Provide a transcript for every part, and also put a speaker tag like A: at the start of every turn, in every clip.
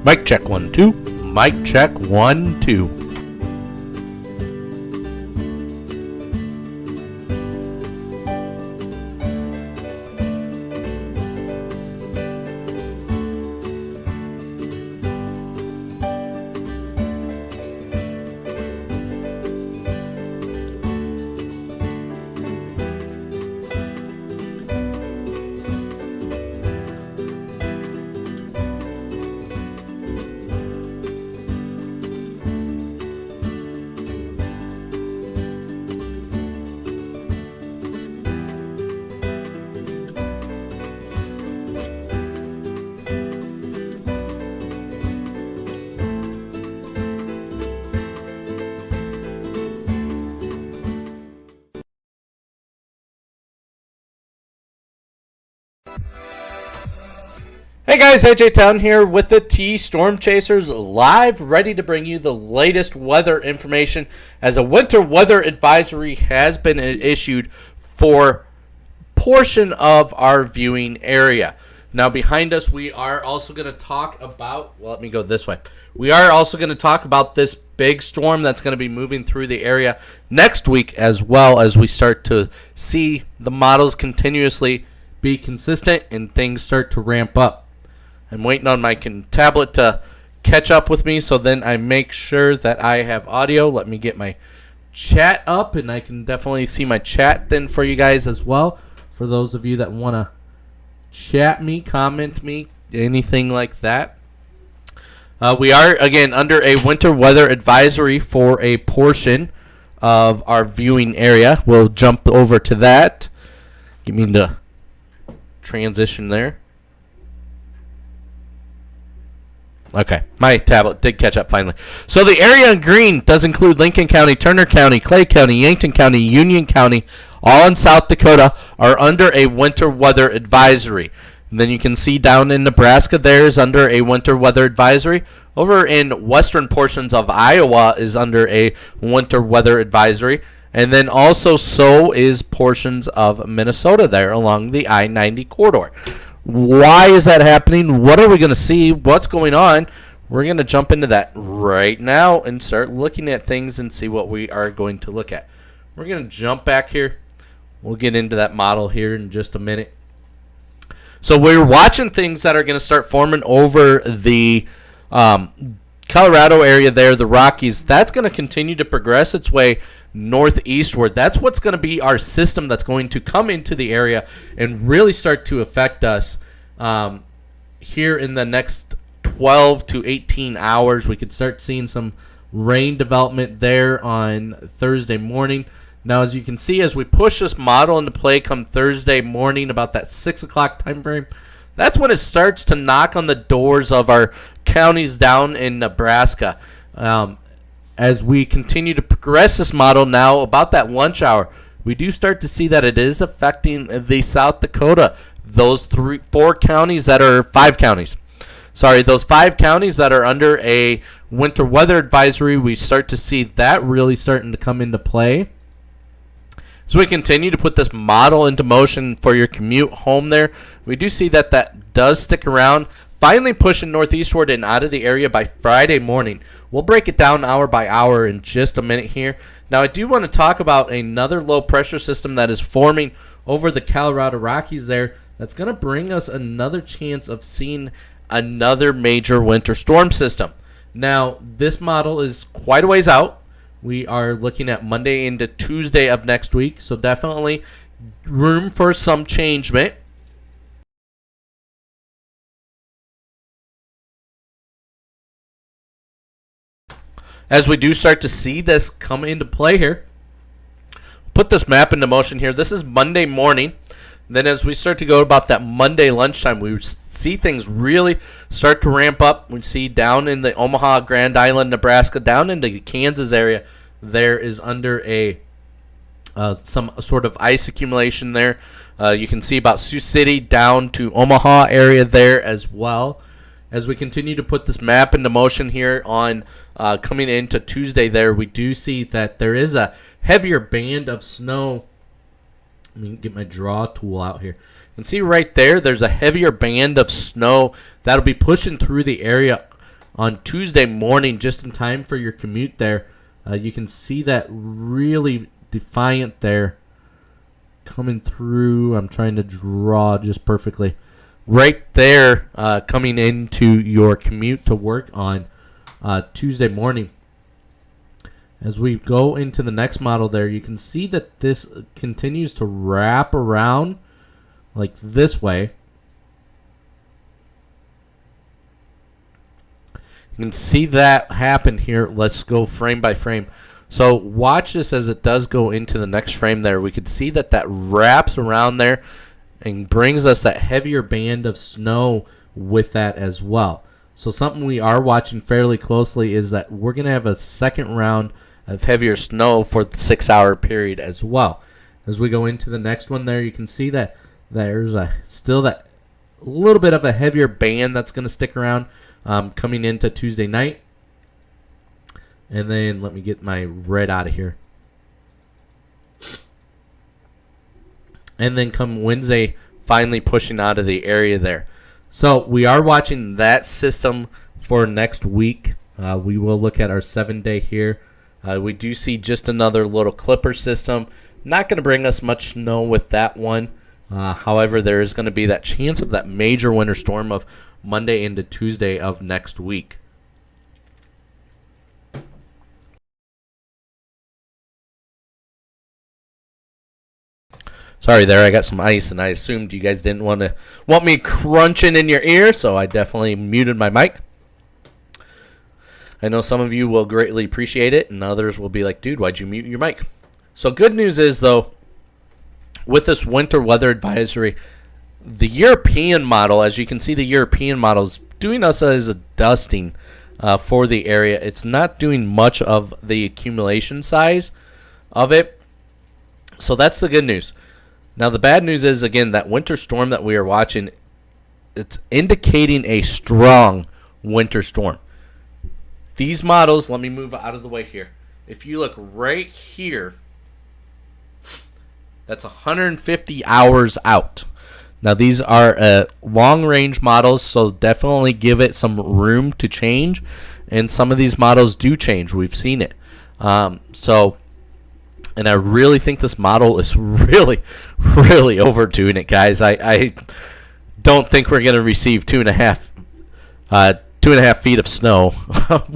A: Mic check 1 2. Mic check 1 2. Hey guys, AJ Town here with the T Storm Chasers live, ready to bring you the latest weather information as a winter weather advisory has been issued for portion of our viewing area. Now behind us we are also going to talk about, well, let me go this way. We are also going to talk about this big storm that's going to be moving through the area next week, as well as we start to see the models continuously be consistent and things start to ramp up. I'm waiting on my tablet to catch up with me, so then I make sure that I have audio. Let me get my chat up, and I can definitely see my chat then for you guys as well. For those of you that want to chat me, comment me, anything like that. We are, again, under a winter weather advisory for a portion of our viewing area. We'll jump over to that. Give me the transition there. Okay, my tablet did catch up finally. So the area in green does include Lincoln County, Turner County, Clay County, Yankton County, Union County, all in South Dakota, are under a winter weather advisory. And then you can see down in Nebraska there is under a winter weather advisory. Over in western portions of Iowa is under a winter weather advisory. And then also so is portions of Minnesota there along the I-90 corridor. Why is that happening? What are we going to see? What's going on? We're going to jump into that right now and start looking at things and see what we are going to look at. We're going to jump back here. We'll get into that model here in just a minute. So we're watching things that are going to start forming over the Colorado area there, the Rockies. That's going to continue to progress its way northeastward. That's what's going to be our system that's going to come into the area and really start to affect us here in the next 12 to 18 hours. We could start seeing some rain development there on Thursday morning. Now, as you can see, as we push this model into play come Thursday morning, about that 6 o'clock time frame, that's when it starts to knock on the doors of our counties down in Nebraska. As we continue to progress this model now, about that lunch hour, we do start to see that it is affecting the South Dakota. Those 5 counties that are under a winter weather advisory, we start to see that really starting to come into play. So we continue to put this model into motion for your commute home there. We do see that that does stick around, finally pushing northeastward and out of the area by Friday morning. We'll break it down hour by hour in just a minute here. Now, I do want to talk about another low pressure system that is forming over the Colorado Rockies there. That's going to bring us another chance of seeing another major winter storm system. Now, this model is quite a ways out. We are looking at Monday into Tuesday of next week, so definitely room for some changement. As we do start to see this come into play here, put this map into motion here. This is Monday morning. Then as we start to go about that Monday lunchtime, we see things really start to ramp up. We see down in the Omaha, Grand Island, Nebraska, down into the Kansas area, there is under a some sort of ice accumulation there. You can see about Sioux City down to Omaha area there as well. As we continue to put this map into motion here on coming into Tuesday there, we do see that there is a heavier band of snow. Let me get my draw tool out here. You can see right there, there's a heavier band of snow that'll be pushing through the area on Tuesday morning, just in time for your commute there. You can see that really defiant there coming through. I'm trying to draw just perfectly. Right there, coming into your commute to work on Tuesday morning. As we go into the next model there, you can see that this continues to wrap around like this way. You can see that happen here. Let's go frame by frame. So watch this as it does go into the next frame there. We could see that that wraps around there and brings us that heavier band of snow with that as well. So something we are watching fairly closely is that we're going to have a second round of heavier snow for the 6-hour period as well. As we go into the next one there, you can see that there's still that little bit of a heavier band that's going to stick around coming into Tuesday night. And then let me get my red out of here. And then come Wednesday, finally pushing out of the area there. So we are watching that system for next week. We will look at our 7-day here. We do see just another little clipper system. Not going to bring us much snow with that one. However, there is going to be that chance of that major winter storm of Monday into Tuesday of next week. Sorry there, I got some ice, and I assumed you guys didn't want me crunching in your ear, so I definitely muted my mic. I know some of you will greatly appreciate it, and others will be like, dude, why'd you mute your mic? So good news is, though, with this winter weather advisory, the European model, as you can see, the European model is doing us as a dusting for the area. It's not doing much of the accumulation size of it, so that's the good news. Now, the bad news is, again, that winter storm that we are watching, it's indicating a strong winter storm. These models, let me move out of the way here. If you look right here, that's 150 hours out. Now, these are long-range models, so definitely give it some room to change. And some of these models do change. We've seen it. And I really think this model is really, really overdoing it, guys. I don't think we're going to receive 2.5 feet of snow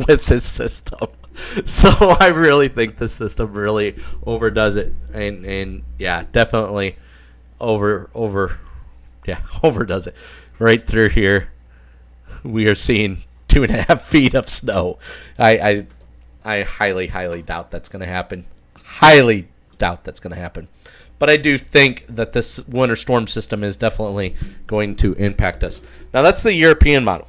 A: with this system. So I really think this system really overdoes it, and yeah, definitely overdoes it. Right through here, we are seeing 2.5 feet of snow. I highly doubt that's going to happen. Highly doubt that's going to happen. But I do think that this winter storm system is definitely going to impact us. Now, that's the European model.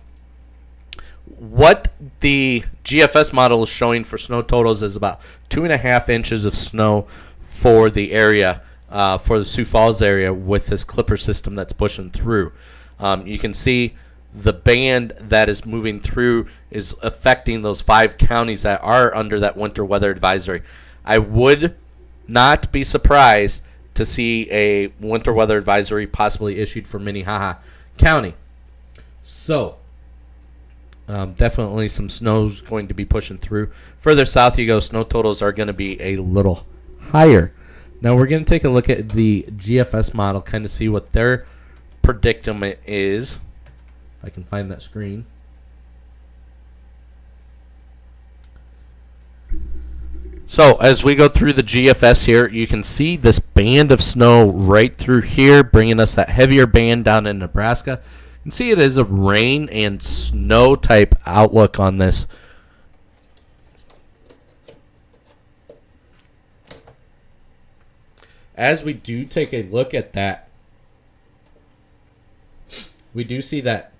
A: What the GFS model is showing for snow totals is about 2.5 inches of snow for the area, for the Sioux Falls area, with this clipper system that's pushing through. You can see the band that is moving through is affecting those 5 counties that are under that winter weather advisory. I would not be surprised to see a winter weather advisory possibly issued for Minnehaha County. So, definitely some snow's going to be pushing through. Further south you go, snow totals are going to be a little higher. Now we're going to take a look at the GFS model, kind of see what their predicament is. If I can find that screen. So as we go through the GFS here, you can see this band of snow right through here, bringing us that heavier band down in Nebraska. You can see it is a rain and snow type outlook on this. As we do take a look at that, we do see that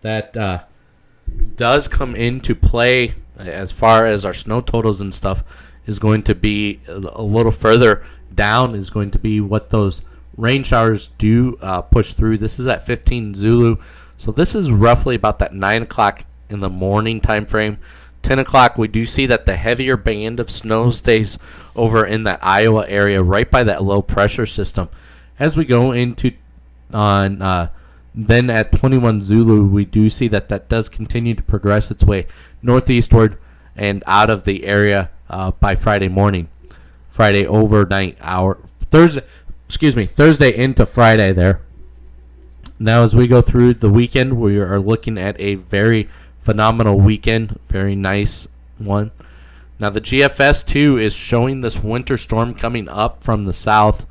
A: does come into play as far as our snow totals and stuff is going to be a little further down, is going to be what those rain showers do push through. This is at 15 Zulu. So this is roughly about that 9 o'clock in the morning time frame. 10 o'clock, we do see that the heavier band of snow stays over in that Iowa area right by that low pressure system. As we go into on Then at 21 Zulu, we do see that does continue to progress its way northeastward and out of the area by Friday morning. Friday overnight hour. Thursday into Friday there. Now as we go through the weekend, we are looking at a very phenomenal weekend. Very nice one. Now the GFS 2 is showing this winter storm coming up from the south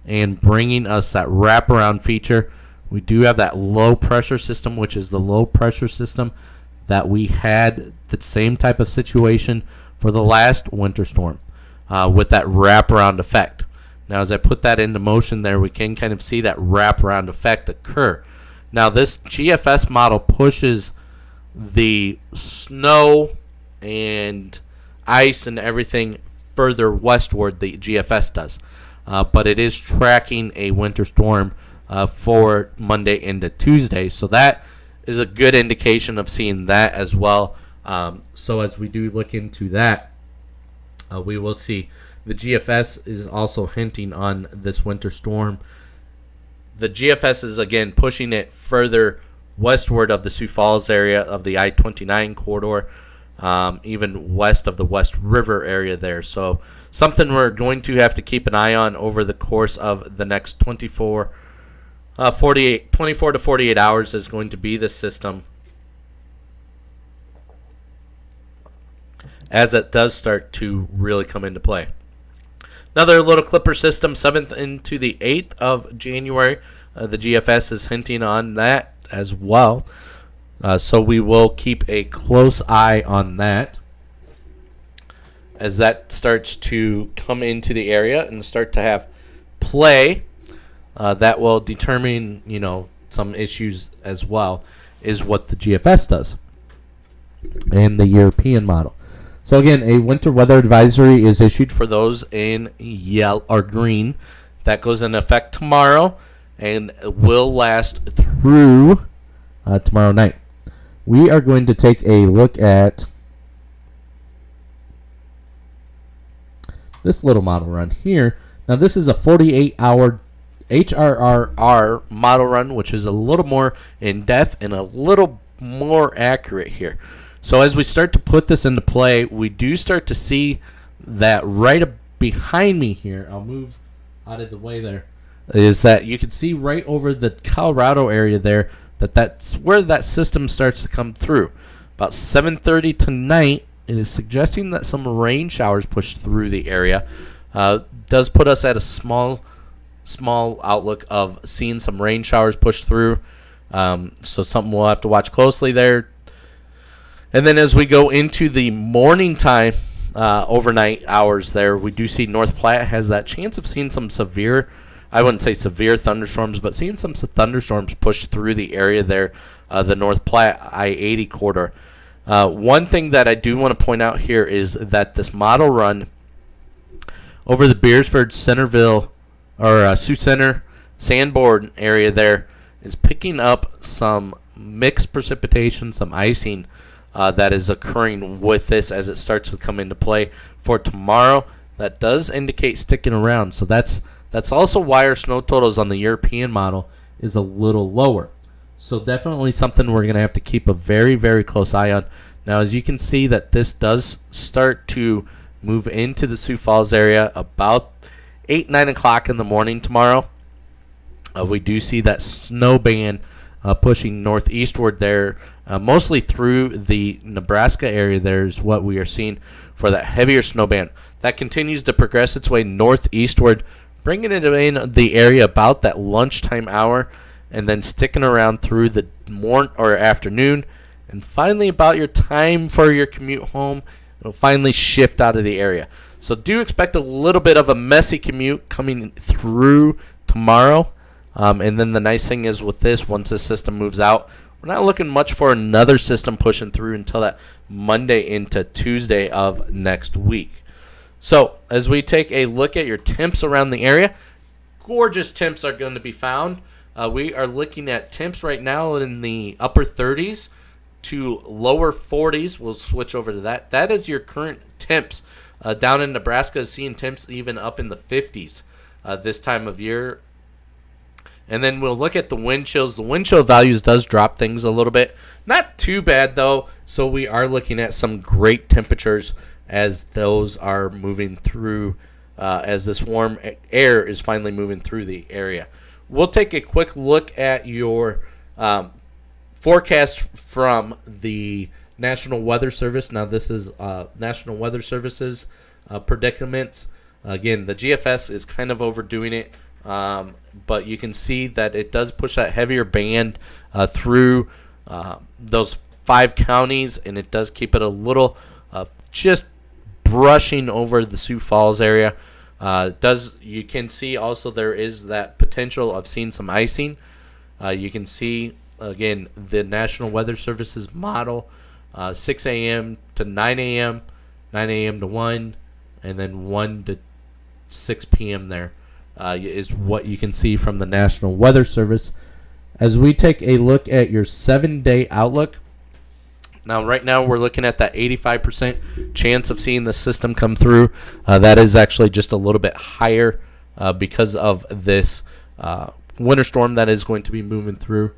A: and bringing us that wraparound feature. We do have that low pressure system, which is the low pressure system that we had the same type of situation for the last winter storm with that wraparound effect. Now, as I put that into motion there, we can kind of see that wraparound effect occur. Now, this GFS model pushes the snow and ice and everything further westward, the GFS does. But it is tracking a winter storm for Monday into Tuesday. So that is a good indication of seeing that as well. So as we do look into that, we will see the GFS is also hinting on this winter storm. The GFS is again pushing it further westward of the Sioux Falls area of the I-29 corridor, even west of the West River area there. So something we're going to have to keep an eye on over the course of the next 24 to 48 hours is going to be the system as it does start to really come into play. Another little clipper system, 7th into the 8th of January. The GFS is hinting on that as well. So we will keep a close eye on that as that starts to come into the area and start to have play. That will determine, some issues as well, is what the GFS does and the European model. So again, a winter weather advisory is issued for those in yellow or green. That goes into effect tomorrow and will last through tomorrow night. We are going to take a look at this little model run here. Now this is a 48-hour HRRR model run, which is a little more in depth and a little more accurate here. So as we start to put this into play, we do start to see that right behind me here, I'll move out of the way there, is that you can see right over the Colorado area there that's where that system starts to come through. About 7:30 tonight, it is suggesting that some rain showers push through the area. Does put us at a small outlook of seeing some rain showers push through. So something we'll have to watch closely there. And then as we go into the morning time, overnight hours there, we do see North Platte has that chance of seeing some severe, I wouldn't say severe thunderstorms, but seeing some thunderstorms push through the area there, the North Platte I-80 corridor. One thing that I do want to point out here is that this model run over the Beersford, Centerville, or Sioux Center, Sanborn area there is picking up some mixed precipitation, some icing that is occurring with this as it starts to come into play for tomorrow. That does indicate sticking around. So that's also why our snow totals on the European model is a little lower. So definitely something we're going to have to keep a very, very close eye on. Now, as you can see that this does start to move into the Sioux Falls area about 8, 9 o'clock in the morning tomorrow. We do see that snow band pushing northeastward there, mostly through the Nebraska area. There's what we are seeing for that heavier snow band. That continues to progress its way northeastward, bringing it in the area about that lunchtime hour, and then sticking around through the morning or afternoon, and finally about your time for your commute home, it'll finally shift out of the area. So do expect a little bit of a messy commute coming through tomorrow. And then the nice thing is with this, once this system moves out, we're not looking much for another system pushing through until that Monday into Tuesday of next week. So as we take a look at your temps around the area, gorgeous temps are going to be found. We are looking at temps right now in the upper 30s to lower 40s. We'll switch over to that. That is your current temps. Down in Nebraska, seeing temps even up in the 50s this time of year. And then we'll look at the wind chills. The wind chill values does drop things a little bit. Not too bad, though. So we are looking at some great temperatures as those are moving through, as this warm air is finally moving through the area. We'll take a quick look at your forecast from the National Weather Service. Now, this is National Weather Service's predicaments. Again, the GFS is kind of overdoing it. But you can see that it does push that heavier band through those 5 counties, and it does keep it a little just brushing over the Sioux Falls area. You can see also there is that potential of seeing some icing. You can see, again, the National Weather Service's model, 6 a.m. to 9 a.m., 9 a.m. to 1, and then 1 to 6 p.m. there. Is what you can see from the National Weather Service. As we take a look at your 7-day outlook, now right now we're looking at that 85% chance of seeing the system come through. That is actually just a little bit higher because of this winter storm that is going to be moving through.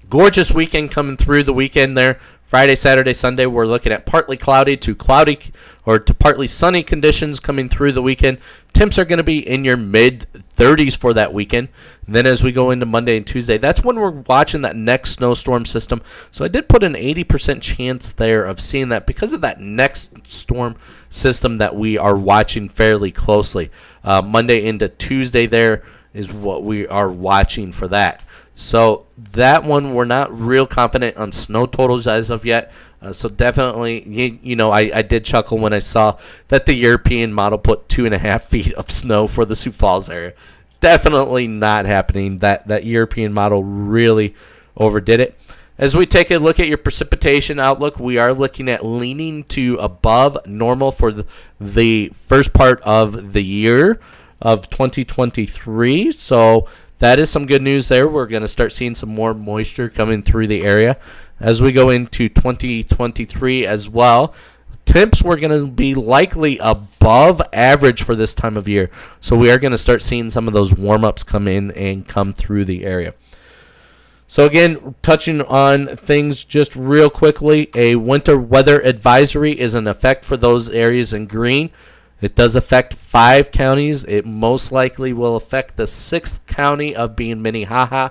A: Gorgeous weekend coming through the weekend there. Friday, Saturday, Sunday, we're looking at partly cloudy to partly sunny conditions coming through the weekend. Temps are going to be in your mid-30s for that weekend. And then as we go into Monday and Tuesday, that's when we're watching that next snowstorm system. So I did put an 80% chance there of seeing that because of that next storm system that we are watching fairly closely. Monday into Tuesday there is what we are watching for that. So that one, we're not real confident on snow totals as of yet. So definitely, I did chuckle when I saw that the European model put 2.5 feet of snow for the Sioux Falls area. Definitely not happening. That European model really overdid it. As we take a look at your precipitation outlook, we are looking at leaning to above normal for the first part of the year of 2023. So that is some good news there. We're going to start seeing some more moisture coming through the area. As we go into 2023 as well, temps we're going to be likely above average for this time of year. So we are going to start seeing some of those warm-ups come in and come through the area. So again, touching on things just real quickly, a winter weather advisory is in effect for those areas in green. It does affect 5 counties. It most likely will affect the 6th county of being Minnehaha.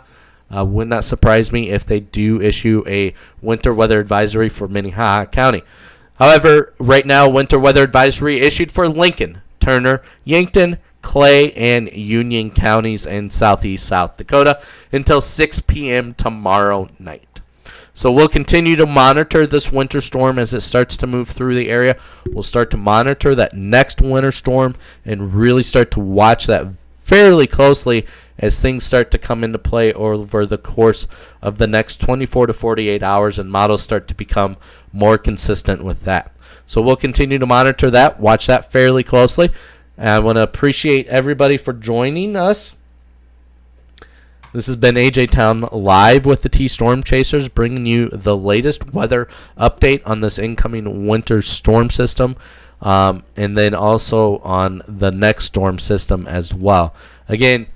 A: Would not surprise me if they do issue a winter weather advisory for Minnehaha County. However, right now, winter weather advisory issued for Lincoln, Turner, Yankton, Clay, and Union counties in southeast South Dakota until 6 p.m. tomorrow night. So we'll continue to monitor this winter storm as it starts to move through the area. We'll start to monitor that next winter storm and really start to watch that fairly closely as things start to come into play over the course of the next 24 to 48 hours and models start to become more consistent with that. So we'll continue to monitor that, watch that fairly closely. And I want to appreciate everybody for joining us. This has been AJ Town live with the T-Storm Chasers, bringing you the latest weather update on this incoming winter storm system, and then also on the next storm system as well. Again,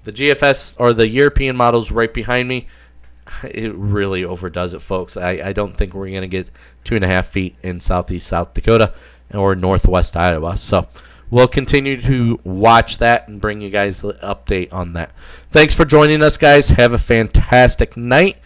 A: the GFS or the European models right behind me, it really overdoes it, folks. I don't think we're going to get 2.5 feet in southeast South Dakota or northwest Iowa. So we'll continue to watch that and bring you guys the update on that. Thanks for joining us, guys. Have a fantastic night,